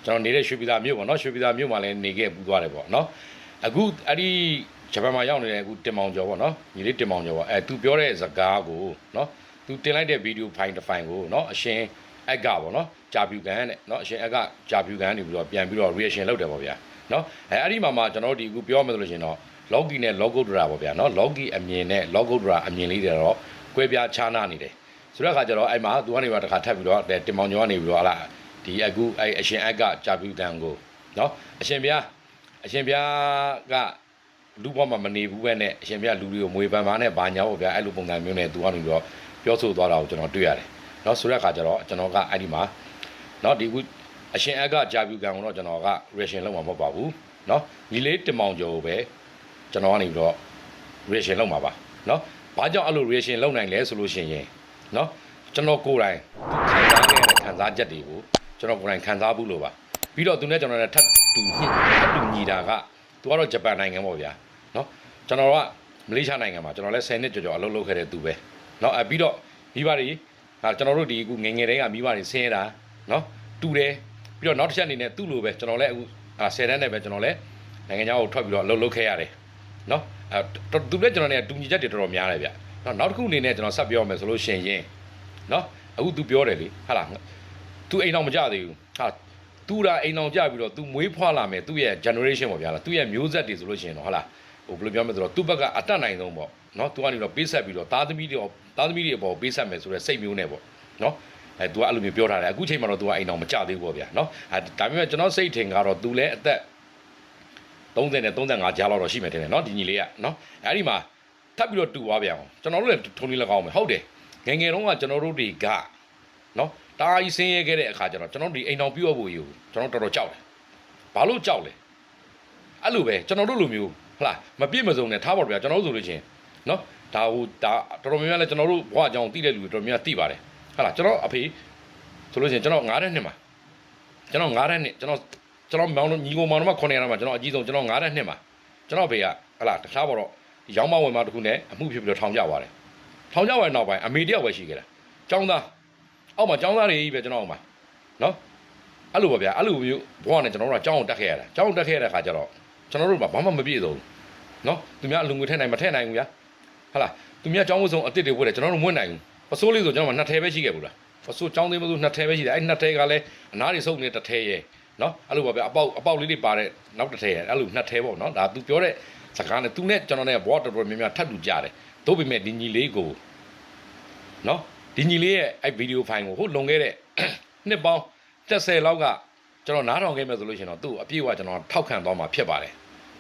ကျွန်တော်နေတဲ့ရွှေပြည်သာမြို့ပေါ့เนาะရွှေပြည်သာမြို့မှာလည်းနေခဲ့ပူသွားတယ်ပေါ့เนาะအခုအဲ့ဒီဂျပန်မှာရောက်နေတဲ့အခုတင်မောင်ကျော်ပေါ့เนาะညီလေးတင်မောင်ကျော်ပေါ့သူပြောတဲ့စကားကိုเนาะသူတင်လိုက်တဲ့ဗီဒီယိုဖိုင်တစ်ဖိုင်ကိုเนาะအရှင်အက်ကပေါ့เนาะကြာပြူကန်တဲ့เนาะအရှင်အက်ကကြာပြူကန်နေပြီးတော့ပြန်ပြီးတော့ reaction လုပ်တယ်ပေါ့ဗျာเนาะအဲ့ဒီမှာကျွန်တော်တို့ဒီအခုပြောမှဆိုလို့ရှင်တော့ logi နဲ့ logodra ပေါ့ဗျာเนาะ logi အမြင်နဲ့ logodra အမြင်လေးတွေတော့ကွဲပြားခြားနာနေတယ်ဆိုတော့အခါကျတော့အဲ့မှာသူကနေပါတစ်ခါထပ်ပြီးတော့တင်မောင်ကျော်ကနေပြီးတော့ဟာလားဒီအခုအဲ့အရှင်အက်ကကြာပြူတန်ကိုเนาะအရှင်ဘုရားကလူဘောမှာမနေဘူးပဲနဲ့အရှင်ဘုရားလူတွေကိုမွေပန်းပါနဲ့ဘာညာပေါ့ဗျာအဲ့လိုပုံစံမျိုးနဲ့သူကနေပြီးတော့ပြောဆိုသွားတာကိုကျွန်တော်တွေ့ရတယ်เนาะဆိုတဲ့အခါကျတော့ကျွန်တော်ကအဲ့ဒီမှာเนาะဒီခုအရှင်အက်ကကြာပြူကံကိုတော့ကျွန်တော်က reaction လုပ်မှာမဟုတ်ပါဘူးเนาะညီလေးတင်မောင်ကျော်ကိုပဲကျွန်တော်ကနေပြီးတော့ reaction လုပ်မှာပါเนาะဘာကြောင့်အဲ့လို reaction လုပ်နိုင်လဲဆိုလို့ရှိရင်เนาะကျွန်တော်ကိုယ်တိုင်ခံစားချက်တွေကိုကျွန်တော်ကိုယ်တိုင်ခံစားဘူးလို့ပါပြီးတော့သူနဲ့ကျွန်တော်နဲ့ထပ်တူညီတာကသူကတော့ဂျပန်နိုင်ငံပေါ့ဗျာเนาะကျွန်တော်ကမလေးရှားနိုင်ငံမှာကျွန်တော်လည်း10နှစ်ကျော်အလုပ်လုပ်ခဲ့တဲ့သူပဲเนาะပြီးတော့မိဘတွေကျွန်တော်တို့ဒီအခုငယ်တည်းကမိဘတွေဆင်းရဲတာเนาะတူတယ်ပြီးတော့နောက်တစ်ချက်အနေနဲ့သူ့လိုပဲကျွန်တော်လည်းအခု10တန်းနဲ့ပဲကျွန်တော်လည်းနိုင်ငံခြားကိုထွက်ပြီးတော့အလုပ်လုပ်ခဲ့ရတယ်เนาะသူလည်းကျွန်တော်နဲ့တူညီချက်တွေတော်တော်များတယ်ဗျနောက်တစ်ခုအနေနဲ့ကျွန်တော်ဆက်ပြောမယ်ဆိုလို့ရှိရင်เนาะအခု तू ပြောတယ်လေဟာလား तू အိမ်အောင်မကြသေးဘူးဟာ तू ဒါအိမ်အောင်ကြပြီးတော့ तू မွေးဖွားလာမယ်သူ့ရဲ့ generation ပေါ့ဗျာလားသူ့ရဲ့မျိုးဆက်တွေဆိုလို့ရှိရင်တော့ဟာလားဟိုဘယ်လိုပြောမလဲဆိုတော့သူ့ဘက်ကအတတ်နိုင်ဆုံးပေါ့เนาะ तू ကနေတော့ပေးဆက်ပြီးတော့သားသမီးတွေအပေါ်ပေးဆက်မယ်ဆိုတဲ့စိတ်မျိုးနဲ့ပေါ့เนาะतू အဲ့လိုမျိုးပြောထားတယ်အခုချိန်မှာတော့ तू အိမ်အောင်မကြသေးဘူးပေါ့ဗျာเนาะဒါပေမဲ့ကျွန်တော်စိတ်ထင်ကတော့ तू လည်းအသက်30နဲ့35ကြားလောက်တော့ရှိမယ်ထင်တယ်เนาะဒီညီလေးကเนาะအဲ့ဒီမှာ ထပ်ပြီးတော့တူသွားပြန်အောင်ကျွန်တော်တို့လည်းထုံနေလကောင်းမယ်ဟုတ်တယ်ငယ်တုန်းကကျွန်တော်တို့တွေကနော်တားကြီးဆင်းရဲခဲ့တဲ့အခါကျတော့ကျွန်တော်တို့ဒီအိမ်တော်ပြုတ်ဖို့ယူကျွန်တော်တော်တော်ကြောက်တယ်ဘာလို့ကြောက်လဲအဲ့လိုပဲကျွန်တော်တို့လိုမျိုးဟလားမပြည့်မစုံနဲ့ထားပါတော့ဗျာကျွန်တော်တို့ဆိုလို့ချင်းနော်ဒါဟိုဒါတော်တော်များများလဲကျွန်တော်တို့ဘဝအကြောင်းသိတဲ့လူတွေတော်တော်များများသိပါတယ်ဟလားကျွန်တော်အဖေဆိုလို့ချင်းကျွန်တော်9တဲ့နှစ်မှာကျွန်တော်9တဲ့နှစ်ကျွန်တော်မောင်တို့ညီကိုမောင်တို့မှ9ရမှာကျွန်တော်အကြီးဆုံးကျွန်တော်9တဲ့နှစ်မှာကျွန်တော်အဖေကဟလားတခြားပါတော့ရောင်းမဝင်မတစ်ခုနဲ့အမှုဖြစ်ပြီးတော့ထောင်ကြပါတယ်ထောင်ကြတဲ့နောက်ပိုင်းအမေတယောက်ပဲရှိခဲ့တာចောင်းသားအောက်မှာចောင်းသားတွေကြီးပဲကျွန်တော်အောင်ပါနော်အဲ့လိုပါဗျာအဲ့လိုမျိုးဘဝနဲ့ကျွန်တော်တို့ကចောင်းတက်ခဲ့ရတာចောင်းတက်ခဲ့ရတဲ့ခါကျတော့ကျွန်တော်တို့ကဘာမှမပြည့်စုံဘူးနော်သူများလူငွေထည့်နိုင်မထည့်နိုင်ဘူးဗျာဟုတ်လားသူများចောင်းဝတ်စုံအစ်စ်တွေဝတ်တယ်ကျွန်တော်တို့မဝတ်နိုင်ဘူးပစိုးလေးဆိုကျွန်တော်ကနှစ်ထဲပဲရှိခဲ့ဘူးလားပစိုးចောင်းသေးမလို့နှစ်ထဲပဲရှိတယ်အဲ့နှစ်ထဲကလည်းအနားတွေစုပ်နေတစ်ထဲရဲ့နော်အဲ့လိုပါဗျာအပေါက်လေးတွေပါတဲ့နောက်တစ်ထဲရဲ့အဲ့လိုနှစ်ထဲပေါ့နော်ဒါသူပြောတဲ့စကားနဲ့သူနဲ့ကျွန်တော်နဲ့ဘောတော်တော်များများထပ်တူကြတယ်တို့ပေမဲ့ဒီညီလေးကိုနော်ဒီညီလေးရဲ့အဲ့ဗီဒီယိုဖိုင်ကိုဟိုလွန်ခဲ့တဲ့နှစ်ပေါင်း30လောက်ကကျွန်တော်နားထောင်ခဲ့မယ်ဆိုလို့ရှိရင်တော့သူ့အပြည့်အဝကျွန်တော်ထောက်ခံသွားမှာဖြစ်ပါတယ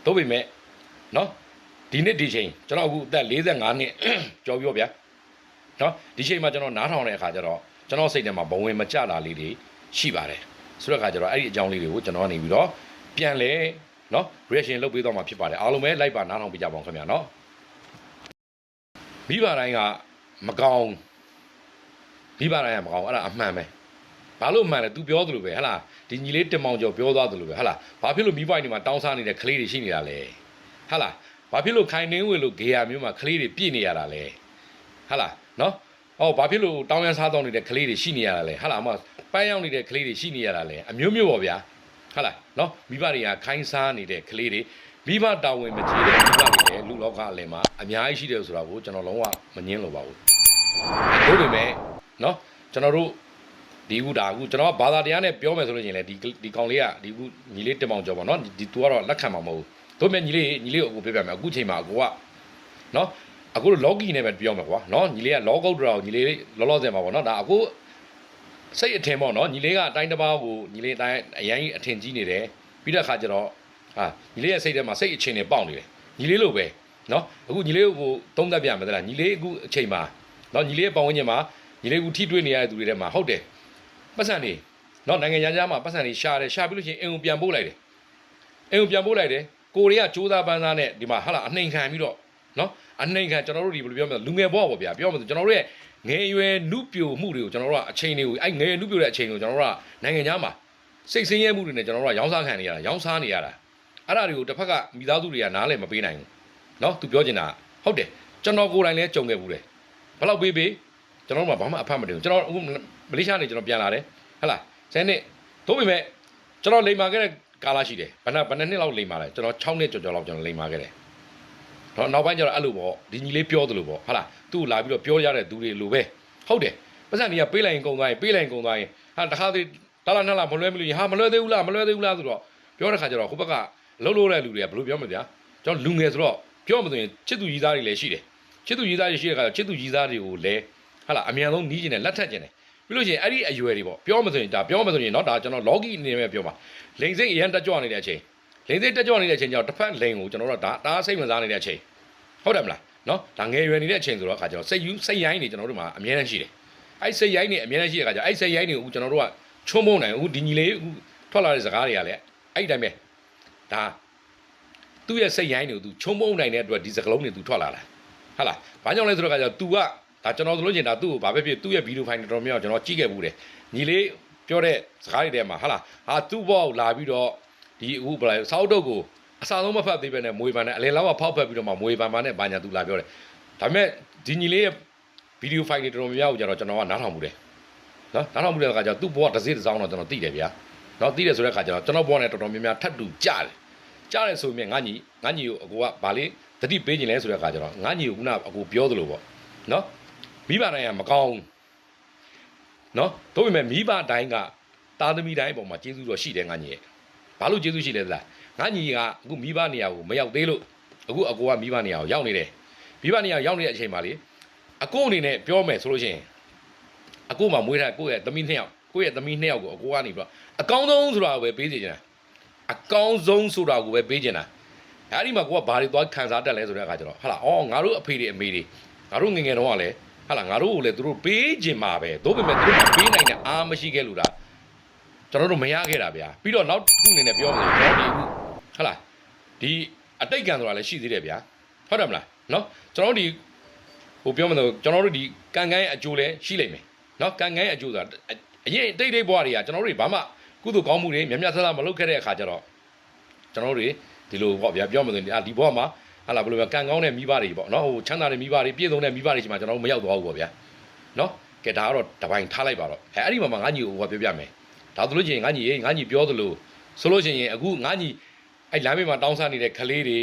်တို့ပေမဲ့နော်ဒီနေ့ဒီချိန်ကျွန်တော်အခုအသက်45နှစ်ကြော်ပြောဗျာနော်ဒီချိန်မှာကျွန်တော်နားထောင်တဲ့အခါကျတော့ကျွန်တော်စိတ်ထဲမှာဘဝင်မကြတာလေးတွေရှိပါတယ်ဆိုတဲ့အခါကျတော့အဲ့ဒီအကြောင်းလေးတွေကိုကျွန်တော်ကနေပြီးတော့ပြန်လဲနော် reaction လုပ်ပေးတော့မှာဖြစ်ပါတယ်အားလုံးပဲ like ပါနားထောင်ပေးကြပါအောင်ခင်ဗျာနော်မိဘတိုင်းကမကောင်းမိဘတိုင်းကမကောင်းအဲ့ဒါအမှန်ပဲဘာလို့မှန်လဲ तू ပြောသလိုပဲဟဟလားဒီညီလေးတင်မောင်ကျော်ပြောသွားသလိုပဲဟဟလားဘာဖြစ်လို့မိဘတွေမှာတောင်းစားနေတဲ့ကလေးတွေရှိနေတာလဲဟဟလားဘာဖြစ်လို့ခိုင်နှင်းဝေလို့ဂေယာမျိုးမှာကလေးတွေပြည့်နေရတာလဲဟဟလားနော်ဟောဘာဖြစ်လို့တောင်းရန်စားတောင်းနေတဲ့ကလေးတွေရှိနေရတာလဲဟဟလားအမပန်းရောက်နေတဲ့ကလေးတွေရှိနေရတာလဲအမျိုးမျိုးပေါ့ဗျာဟုတ်လားနော်မိဘတွေကခိုင်းစားနေတဲ့ကလေးတွေမိဘတာဝန်မကြီးတဲ့မိဘတွေလည်းလူလောကအလယ်မှာအများကြီးရှိတယ်ဆိုတာကိုကျွန်တော်လုံးဝမငင်းလို့ပါဘူးတို့ပေမဲ့နော်ကျွန်တော်တို့ဒီခုဒါအခုကျွန်တော်ကဘာသာတရားနဲ့ပြောမယ်ဆိုလို့ရှိရင်လည်းဒီကောင်လေးကဒီခုညီလေးတင်မောင်ကျော်ပေါ့နော်ဒီသူကတော့လက်ခံမှာမဟုတ်ဘူးတို့မဲ့ညီလေးကိုအခုပြပြမယ်အခုချိန်မှာအခုကနော်အခုလော်ဂီနဲ့ပဲပြောမယ်ကွာနော်ညီလေးကလောကုတ်တရာကိုညီလေးလောလောဆယ်မှာပေါ့နော်ဒါအခုစိတ်အထင်ပေါ့နော်ညီလေးကအတိုင်းတစ်ပါးကိုညီလေးအတိုင်းအရင်အထင်ကြီးနေတယ်ပြီးတဲ့အခါကျတော့ဟာညီလေးရဲ့စိတ်ထဲမှာစိတ်အချင်းတွေပေါက်နေတယ်ညီလေးလိုပဲနော်အခုညီလေးကိုသုံးသပ်ပြမယ်သလားညီလေးအခုအချိန်မှာနော်ညီလေးရဲ့ပတ်ဝန်းကျင်မှာညီလေးကိုထိတွေ့နေရတဲ့သူတွေထဲမှာဟုတ်တယ်ပတ်စံနေနော်နိုင်ငံခြားမှာပတ်စံနေရှာတယ်ရှာပြီးလို့ရှိရင်အင်ကိုပြန်ပို့လိုက်တယ်အင်ကိုပြန်ပို့လိုက်တယ်ကိုရီးယားစူးစမ်းပန်းစားနဲ့ဒီမှာဟာလာအနှိမ်ခံပြီးတော့နော်အနှိမ်ခံကျွန်တော်တို့ဒီဘယ်လိုပြောမလဲလူငယ်ဘဝပေါ့ဗျာပြောမှဆိုကျွန်တော်တို့ရဲ့ငယ်ရွယ်နုပြိုမှုတွေကိုကျွန်တော်တို့ကအချိန်တွေကိုအဲ့ငယ်နုပြိုတဲ့အချိန်ကိုကျွန်တော်တို့ကနိုင်ငံခြားမှာစိတ်ဆင်းရဲမှုတွေနဲ့ကျွန်တော်တို့ကရောင်းစားခံနေရတာရောင်းစားနေရတာအဲ့ဒါတွေကိုတစ်ဖက်ကမိသားစုတွေကနားလည်မပေးနိုင်ဘူးနော်သူပြောချင်တာဟုတ်တယ်ကျွန်တော်ကိုယ်တိုင်လည်းကြုံခဲ့ဘူးတယ်ဘယ်လောက်ပေးကျွန်တော်တို့ကဘာမှအဖတ်မတင်ဘူးကျွန်တော်အခုမလေးရှားနေကျွန်တော်ပြန်လာတယ်ဟဟလားဆယ်နှစ်တို့ပေမဲ့ကျွန်တော်လိမ်မာခဲ့တဲ့ကာလရှိတယ်ဘယ်နှစ်လောက်လိမ်မာလဲကျွန်တော်6နှစ်ကျော်လောက်ကျွန်တော်လိမ်မာခဲ့တယ်တော့နောက်ပိုင်းကျတော့အဲ့လိုပေါ့ဒီညီလေးပြောသလိုပေါ့ဟလားသူ့လာပြီးတော့ပြောရတဲ့သူတွေလိုပဲဟုတ်တယ်ပတ်စံကြီးကပေးလိုက်ရင်ကုန်သွားရင်ပေးလိုက်ရင်ကုန်သွားရင်ဟာတခါတည်းတလားနှစ်လားမလွဲမလို့ဟာမလွဲသေးဘူးလားမလွဲသေးဘူးလားဆိုတော့ပြောတဲ့ခါကျတော့ဟိုဘက်ကလှုပ်လို့တဲ့လူတွေကဘယ်လိုပြောမလဲဗျာကျွန်တော်လူငယ်ဆိုတော့ပြောမှဆိုရင်ချစ်သူကြီးသားတွေလည်းရှိတယ်ချစ်သူကြီးသားတွေရှိတဲ့ခါကျချစ်သူကြီးသားတွေကိုလည်းဟာလားအမြန်ဆုံးနီးကျင်တယ်လက်ထက်ကျင်တယ်ပြီးလို့ရှိရင်အဲ့ဒီအရွယ်တွေပေါ့ပြောမှဆိုရင်ဒါပြောမှဆိုရင်เนาะဒါကျွန်တော် logic အနေနဲ့ပြောပါလိန်စိတ်အရန်တက်ကြွနေတဲ့အချိန်လိန်စိတ်တက်ကြွနေတဲ့အချိန်ကျတော့တစ်ဖက်လိန်ကိုကျွန်တော်တို့ဒါစိတ်ဝင်စားနေတဲ့အချိန်ဟုတ်တယ်မလားเนาะဒါငယ်ရွယ်နေတဲ့အချိန်ဆိုတော့အခါကျတော့စိတ်ရိုင်းနေကျွန်တော်တို့မှာအများကြီးရှိတယ်အဲ့စိတ်ရိုင်းနေအများကြီးရှိတဲ့အခါကျအဲ့စိတ်ရိုင်းနေကိုကျွန်တော်တို့ကချုံးမုံနိုင်အခုဒီညီလေးအခုထွက်လာတဲ့စကားတွေကလည်းအဲ့ဒီတိုင်းပဲဒါသူ့ရဲ့စိတ်ရိုင်းနေကိုသူချုံးမုံနိုင်တဲ့အတွက်ဒီစကားလုံးတွေသူထွက်လာတာဟုတ်လားဘာကြောင့်လဲဆိုတော့အခါကျတော့ तू ကဒါကျွန်တော်တို့လို့ကျင်ဒါသူ့ကိုဘာပဲဖြစ်သူ့ရဲ့ဗီဒီယိုဖိုင်တော်များကျွန်တော်ကြည့်ခဲ့ဘူးတယ်ညီလေးပြောတဲ့စကားတွေထဲမှာဟာလားဟာသူ့ဘောက်လာပြီးတော့ဒီအခုဘယ်လိုစောက်တုတ်ကိုအစားဆုံးမဖတ်သေးပဲနဲ့မွေးပန်နဲ့အလယ်လောက်ကဖောက်ဖက်ပြီးတော့မှမွေးပန်ပါနဲ့ဘာညာသူလာပြောတယ်ဒါပေမဲ့ဒီညီလေးရဲ့ဗီဒီယိုဖိုင်တွေတော်များကိုကျတော့ကျွန်တော်ကနားထောင်မှုတယ်နော်နားထောင်မှုတဲ့အခါကျတော့သူ့ဘောကတစ်စိတစ်စောင်းတော့ကျွန်တော်သိတယ်ဗျာနော်သိတယ်ဆိုတဲ့အခါကျတော့ကျွန်တော်ဘောနဲ့တော်တော်များများထပ်တူကြားတယ်ဆိုရင်ငါညီကိုအကိုကဗာလေးတတိပေးခြင်းလဲဆိုတဲ့အခါကျတော့ငါညီကိုခုနအကိုပြောသလိုပေါ့နော်မိဘတိုင်းကမကောင်းနော်တို့ပေမဲ့မိဘတိုင်းကသားသမီးတိုင်းအပေါ်မှာကျေးဇူးတော်ရှိတယ်ငါညီရဲ့ဘာလို့ကျေးဇူးရှိလဲသလားငါညီကအခုမိဘနေရာကိုမရောက်သေးလို့အခုအကိုကမိဘနေရာကိုရောက်နေတယ်မိဘနေရာရောက်နေတဲ့အချိန်မှာလေအကိုအနေနဲ့ပြောမယ်ဆိုလို့ရှိရင်အကိုမှမွေးထားကိုယ့်ရဲ့သမီးနှစ်ယောက်ကိုအကိုကနေပြီးတော့အကောင်းဆုံးဆိုတာကိုပဲပေးစီချင်တာအကောင်းဆုံးဆိုတာကိုပဲပေးချင်တာ အဲ့ဒီမှာကိုကဘာတွေသွားခံစားတက်လဲဆိုတဲ့အခါကျတော့ဟာလားအော်ငါတို့အဖေတွေအမေတွေငါတို့ငယ်ငယ်တုန်းကလည်းဟာလားငါတို့ကိုလည်းသူတို့ပေးခြင်းမှာပဲသို့ပေမဲ့သူတို့ပေးနိုင်တဲ့အားမရှိခဲ့လို့လားကျွန်တော်တို့မရခဲ့တာဗျာပြီးတော့နောက်တစ်ခုအနေနဲ့ပြောမယ်ကျွန်တော်ဒီအခုဟာလားဒီအတိတ်ကံဆိုတာလည်းရှိသေးတယ်ဗျာဟုတ်တယ်မလားနော်ကျွန်တော်တို့ဒီဟိုပြောမယ်ဆိုကျွန်တော်တို့ဒီကံကန်းရဲ့အကျိုးလည်းရှိလိမ့်မယ်နော်ကံကန်းရဲ့အကျိုးဆိုတာအရင်တိတ်တိတ်ဘွားတွေကကျွန်တော်တို့ဘာမှကုသိုလ်ကောင်းမှုတွေမြတ်မြတ်ဆဆမလုပ်ခဲ့တဲ့အခါကျတော့ကျွန်တော်တို့တွေဒီလိုပေါ့ဗျာပြောမယ်ဆိုရင်ဒီဘွားမှာဟာလားဘယ်လိုပဲကံကောင်းတဲ့မိဘတွေပေါ့နော်ဟိုချမ်းသာတဲ့မိဘတွေပြည့်စုံတဲ့မိဘတွေရှိမှကျွန်တော်တို့မရောက်သွားဘူးပေါ့ဗျာနော်ကဲဒါကတော့တပိုင်းထားလိုက်ပါတော့အဲ့ဒီမှာငါညီကိုဟိုပြောပြမယ်ဒါဆိုလို့ရှိရင်ငါညီပြောသလိုဆိုလို့ရှိရင်အခုငါညီအဲ့လမ်းဘေးမှာတောင်းစားနေတဲ့ကလေးတွေ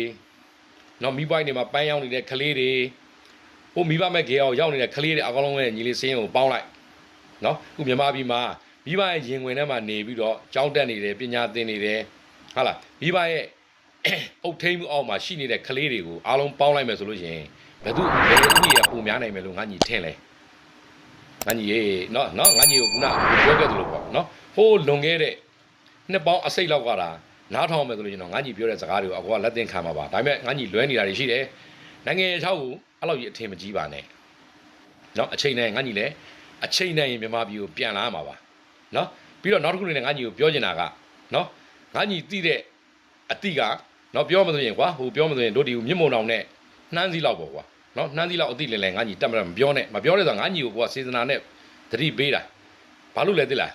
နော်မိဘတွေမှာပန်းရောက်နေတဲ့ကလေးတွေဟိုမိဘမဲ့ကေအောင်ရောက်နေတဲ့ကလေးတွေအကောင်လုံးရဲ့ညီလေးစင်းကိုပေါင်းလိုက်နော်ခုမြန်မာပြည်မှာမိဘရဲ့ရင်ဝင်ထဲမှာနေပြီးတော့ကြောင်းတက်နေတယ်ပညာသင်နေတယ်ဟာလားမိဘရဲ့အုတ်ထိန်မှုအောက်မှာရှိနေတဲ့ကလေးတွေကိုအားလုံးပေါင်းလိုက်မယ်ဆိုလို့ရှိရင်ဘယ်သူဘယ်သူရပုံများနိုင်မယ်လို့ငါညီထင်လဲငါညီရေနော်ငါညီကိုခုနပြောခဲ့သလိုပေါ့နော်ဟိုးလွန်ခဲ့တဲ့နှစ်ပေါင်းအစိတ်လောက်ကတာနားထောင်မယ်ဆိုလို့ကျွန်တော်ငါညီပြောတဲ့စကားတွေကိုအကောကလက်သင်ခံပါပါဒါပေမဲ့ငါညီလွဲနေတာတွေရှိတယ်နိုင်ငံခြားကိုအဲ့လိုကြီးအထင်မကြီးပါနဲ့နော်အချိန်နဲ့ငါညီလည်းအချိန်နဲ့ရင်မြန်မာပြည်ကိုပြန်လာမှာပါနော်ပြီးတော့နောက်တစ်ခုနေငါညီကိုပြောချင်တာကနော်ငါညီသိတဲ့အတိကနော်ပြောမှဆိုရင်ကွာဟိုပြောမှဆိုရင်တို့ဒီမြင့်မုံတောင်နဲ့နှမ်းစည်းလောက်ပေါ့ကွာနော်နှမ်းစည်းလောက်အတိလည်းငါညီတက်မပြောနဲ့မပြောနဲ့ဆိုငါညီကိုကွာစေတနာနဲ့သတိပေးတာဘာလို့လဲသိလား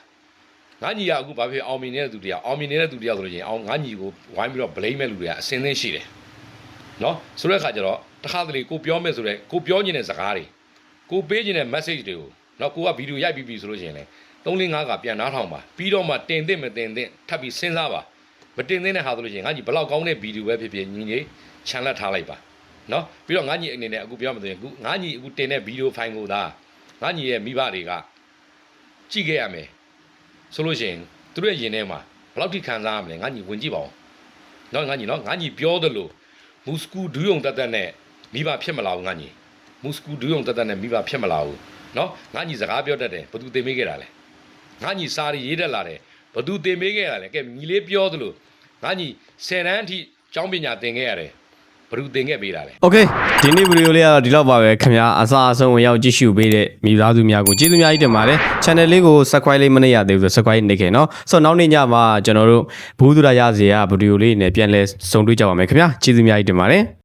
ငါညီကအခုဘာဖြစ်အောင်မြင်နေတဲ့သူတရားအောင်မြင်နေတဲ့သူတရားဆိုလို့ရှိရင်အောင်ငါညီကိုဝိုင်းပြီးတော့ blame မဲ့လူတွေကအစင်းသင်းရှိတယ်နော်ဆိုတဲ့အခါကျတော့တခါတလေကိုပြောမဲ့ဆိုတဲ့ကိုပြောနေတဲ့စကားတွေကိုပေးနေတဲ့ message တွေကိုနော်ကိုကဗီဒီယိုရိုက်ပြီးပြီဆိုလို့ရှိရင်လေ3-5ကပြန်နားထောင်ပါပြီးတော့မှတင်သင့်မတင်သင့်ထပ်ပြီးစဉ်းစားပါမတင်သင့်တဲ့ဟာဆိုလို့ရှိရင်ငါညီဘလောက်ကောင်းတဲ့ဗီဒီယိုပဲဖြစ်ဖြစ်ညီကြီးချန်လက်ထားလိုက်ပါနော်ပြီးတော့ငါညီအနေနဲ့အခုပြောမှဆိုရင်အခုငါညီအခုတင်တဲ့ဗီဒီယိုဖိုင်ကိုသာငါညီရဲ့မိဘတွေကကြည့်ခဲ့ရမယ်ဆိုလို့ရှိရင်သူတို့ရဲ့ရင်ထဲမှာဘလောက်ထိခံစားရမလဲငါညီဝင်ကြည့်ပါဦးနော်ငါညီပြောသလိုမူစကူဒူးယုံတက်နဲ့မိဘဖြစ်မလာဘူးငါညီမူစကူဒူးယုံတက်နဲ့မိဘဖြစ်မလာဘူးနော်ငါညီစကားပြောတတ်တယ်ဘသူတင်ပေးခဲ့တာလဲငါညီစာရီရေးတက်လာတယ်ဘသူတင်ပေးခဲ့တာလဲကဲညီလေးပြောသလိုငါညီ10တန်းအထိကျောင်းပညာသင်ခဲ့ရတယ်ဘသူသင်ခဲ့ပေးတာလဲ โอเคဒီနေ့ဗီဒီယိုလေးကတော့ဒီလောက်ပါပဲခင်ဗျာအစားအဆုံးဝင်ရောက်ကြည့်ရှုပေးတဲ့မိသားစုများကိုကျေးဇူးများကြီးတင်ပါတယ် channel လေးကို subscribe လေးမနှိပ်ရသေးဘူးဆို subscribe နှိပ်ခဲ့เนาะဆိုတော့နောက်နေ့ညမှာကျွန်တော်တို့ဘူးသူရရစီရဗီဒီယိုလေးနဲ့ပြန်လဲစုံတွေ့ကြပါမယ်ခင်ဗျာကျေးဇူးများကြီးတင်ပါတယ်